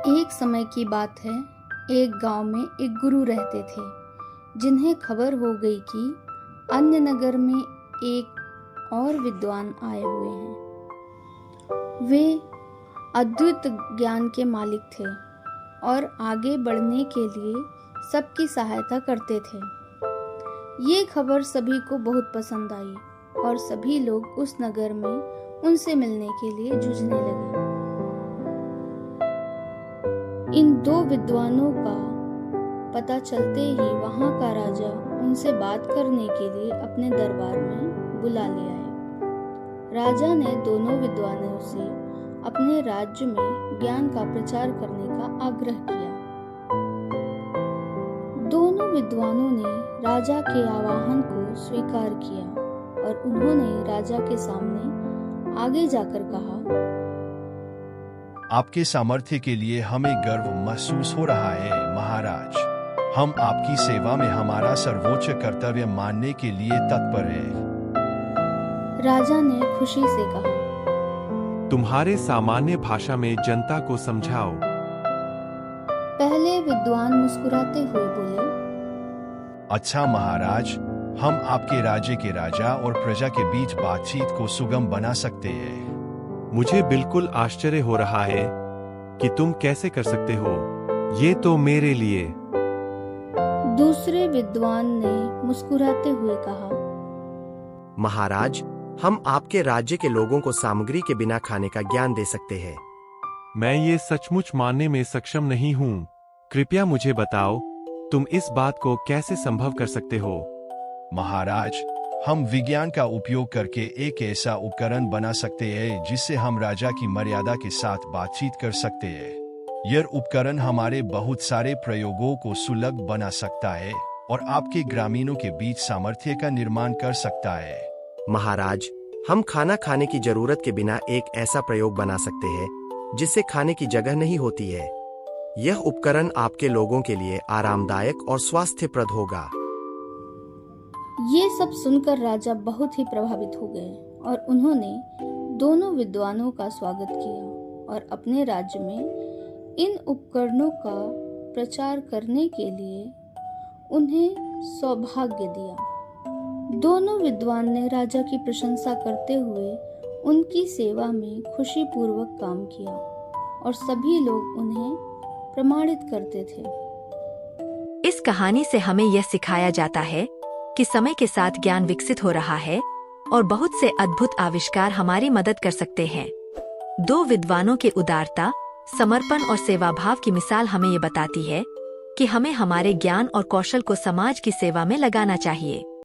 एक समय की बात है। एक गांव में एक गुरु रहते थे जिन्हें खबर हो गई कि अन्य नगर में एक और विद्वान आए हुए हैं। वे अद्भुत ज्ञान के मालिक थे और आगे बढ़ने के लिए सबकी सहायता करते थे। ये खबर सभी को बहुत पसंद आई और सभी लोग उस नगर में उनसे मिलने के लिए जूझने लगे। इन दो विद्वानों का पता चलते ही वहां का राजा उनसे बात करने के लिए अपने दरबार में बुला ले आए। राजा ने दोनों विद्वानों से अपने राज्य में ज्ञान का प्रचार करने का आग्रह किया। दोनों विद्वानों ने राजा के आह्वान को स्वीकार किया और उन्होंने राजा के सामने आगे जाकर कहा, आपके सामर्थ्य के लिए हमें गर्व महसूस हो रहा है महाराज। हम आपकी सेवा में हमारा सर्वोच्च कर्तव्य मानने के लिए तत्पर हैं। राजा ने खुशी से कहा, तुम्हारे सामान्य भाषा में जनता को समझाओ। पहले विद्वान मुस्कुराते हुए बोले, अच्छा महाराज, हम आपके राज्य के राजा और प्रजा के बीच बातचीत को सुगम बना सकते हैं। मुझे बिल्कुल आश्चर्य हो रहा है कि तुम कैसे कर सकते हो। ये तो मेरे लिए। दूसरे विद्वान ने मुस्कुराते हुए कहा, महाराज, हम आपके राज्य के लोगों को सामग्री के बिना खाने का ज्ञान दे सकते हैं। मैं ये सचमुच मानने में सक्षम नहीं हूँ। कृपया मुझे बताओ, तुम इस बात को कैसे संभव कर सकते हो। महाराज, हम विज्ञान का उपयोग करके एक ऐसा उपकरण बना सकते हैं जिससे हम राजा की मर्यादा के साथ बातचीत कर सकते हैं। यह उपकरण हमारे बहुत सारे प्रयोगों को सुलभ बना सकता है और आपके ग्रामीणों के बीच सामर्थ्य का निर्माण कर सकता है। महाराज, हम खाना खाने की जरूरत के बिना एक ऐसा प्रयोग बना सकते हैं जिससे खाने की जगह नहीं होती है। यह उपकरण आपके लोगों के लिए आरामदायक और स्वास्थ्यप्रद होगा। ये सब सुनकर राजा बहुत ही प्रभावित हो गए और उन्होंने दोनों विद्वानों का स्वागत किया और अपने राज्य में इन उपकरणों का प्रचार करने के लिए उन्हें सौभाग्य दिया। दोनों विद्वान ने राजा की प्रशंसा करते हुए उनकी सेवा में खुशीपूर्वक काम किया और सभी लोग उन्हें प्रमाणित करते थे। इस कहानी से हमें यह सिखाया जाता है कि समय के साथ ज्ञान विकसित हो रहा है और बहुत से अद्भुत आविष्कार हमारी मदद कर सकते हैं। दो विद्वानों के उदारता, समर्पण और सेवाभाव की मिसाल हमें ये बताती है कि हमें हमारे ज्ञान और कौशल को समाज की सेवा में लगाना चाहिए।